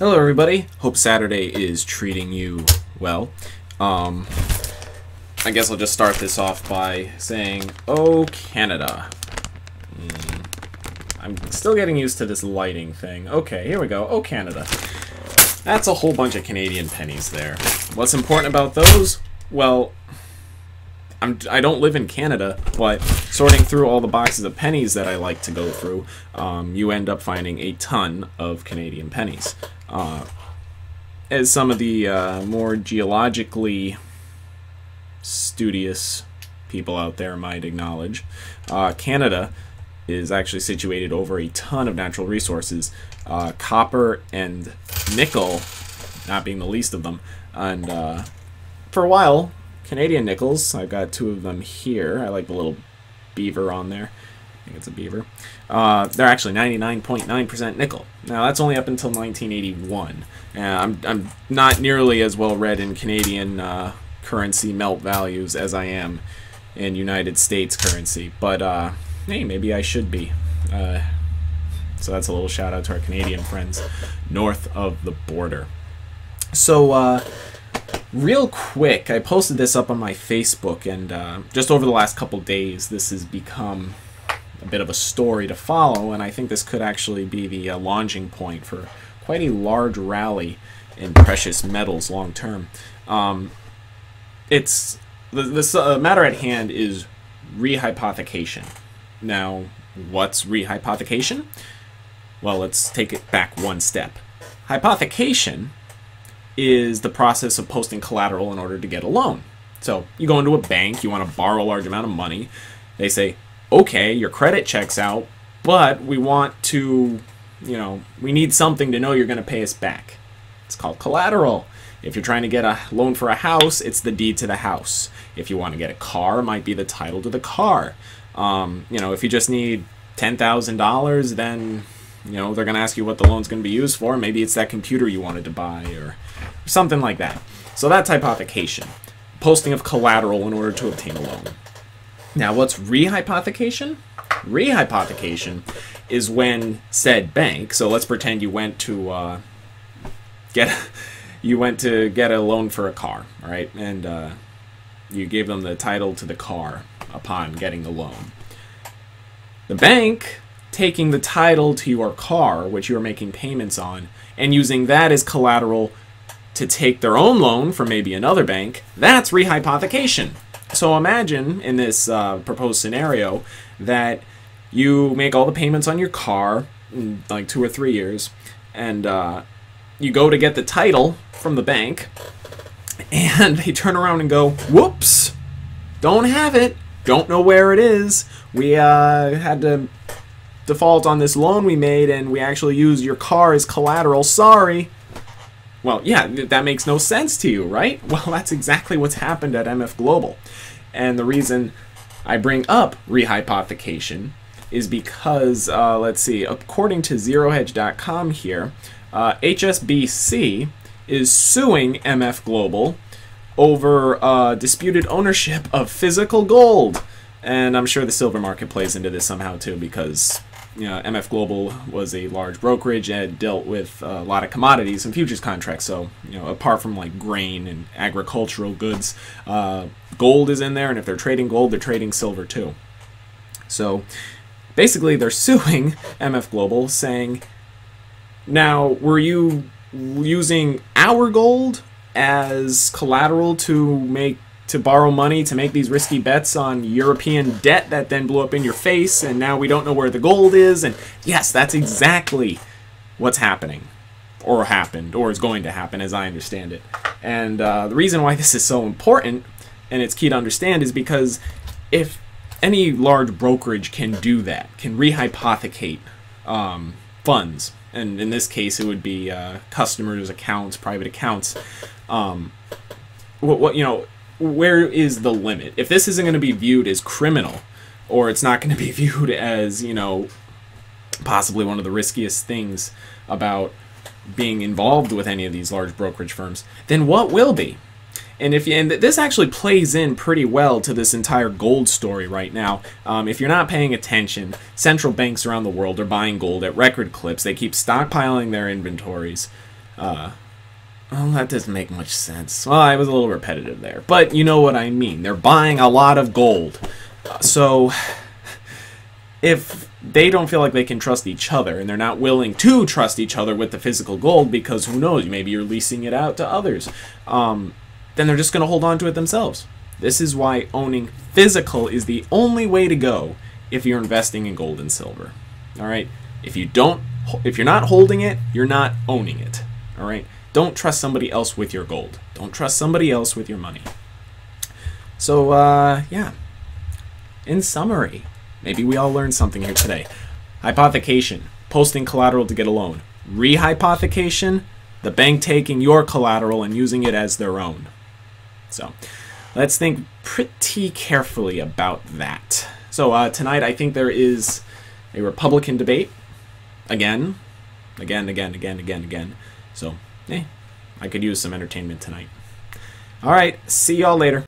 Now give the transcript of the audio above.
Hello everybody, hope Saturday is treating you well. I guess I'll just start this off by saying, oh Canada. I'm still getting used to this lighting thing. Okay, here we go, oh Canada. That's a whole bunch of Canadian pennies there. What's important about those? Well, I don't live in Canada, but sorting through all the boxes of pennies that I like to go through, you end up finding a ton of Canadian pennies. As some of the more geologically studious people out there might acknowledge, Canada is actually situated over a ton of natural resources, copper and nickel not being the least of them. And for a while, Canadian nickels, I've got two of them here. I like the little beaver on there. I think it's a beaver. They're actually 99.9% nickel. Now that's only up until 1981. I'm not nearly as well read in Canadian currency melt values as I am in United States currency, but hey, maybe I should be. So that's a little shout out to our Canadian friends north of the border. So real quick, I posted this up on my Facebook, and just over the last couple days this has become a bit of a story to follow, and I think this could actually be the launching point for quite a large rally in precious metals long term. It's this matter at hand is rehypothecation. Now, what's rehypothecation? Well, let's take it back one step. Hypothecation is the process of posting collateral in order to get a loan. So you go into a bank, you want to borrow a large amount of money. They say, okay, your credit checks out, but we want to, we need something to know you're going to pay us back. It's called collateral. If you're trying to get a loan for a house, it's the deed to the house. If you want to get a car, it might be the title to the car. If you just need $10,000, then, they're going to ask you what the loan's going to be used for. Maybe it's that computer you wanted to buy or something like that. So that's hypothecation. Posting of collateral in order to obtain a loan. Now, what's rehypothecation? Rehypothecation is when said bank, so let's pretend you went to get a loan for a car, all right? And you gave them the title to the car upon getting the loan. The bank taking the title to your car, which you are making payments on, and using that as collateral to take their own loan from maybe another bank, that's rehypothecation. So imagine in this proposed scenario that you make all the payments on your car in like 2 or 3 years, and you go to get the title from the bank, and they turn around and go, whoops, don't have it, don't know where it is, we had to default on this loan we made, and we actually used your car as collateral, sorry. Well, yeah, that makes no sense to you, right? Well, that's exactly what's happened at MF Global. And the reason I bring up rehypothecation is because, let's see, according to ZeroHedge.com here, HSBC is suing MF Global over disputed ownership of physical gold. And I'm sure the silver market plays into this somehow too, because MF Global was a large brokerage and dealt with a lot of commodities and futures contracts. So, apart from like grain and agricultural goods, gold is in there, and if they're trading gold, they're trading silver too. So, basically, they're suing MF Global, saying, now, were you using our gold as collateral to borrow money to make these risky bets on European debt that then blew up in your face, and now we don't know where the gold is? And yes, that's exactly what's happening, or happened, or is going to happen, as I understand it. And the reason why this is so important, and it's key to understand, is because if any large brokerage can do that, can rehypothecate funds, and in this case it would be customers' accounts, private accounts, where is the limit? If this isn't going to be viewed as criminal, or it's not going to be viewed as, possibly one of the riskiest things about being involved with any of these large brokerage firms, then what will be? And this actually plays in pretty well to this entire gold story right now. If you're not paying attention, central banks around the world are buying gold at record clips. They keep stockpiling their inventories. Well, that doesn't make much sense. Well, I was a little repetitive there, but you know what I mean. They're buying a lot of gold. So if they don't feel like they can trust each other, and they're not willing to trust each other with the physical gold, because who knows, maybe you're leasing it out to others, then they're just going to hold on to it themselves. This is why owning physical is the only way to go if you're investing in gold and silver. All right? If you're not holding it, you're not owning it. All right? Don't trust somebody else with your gold. Don't trust somebody else with your money. So, yeah. In summary, maybe we all learned something here today. Hypothecation, posting collateral to get a loan. Rehypothecation, the bank taking your collateral and using it as their own. So, let's think pretty carefully about that. So, tonight I think there is a Republican debate. Again. So, I could use some entertainment tonight. All right, see y'all later.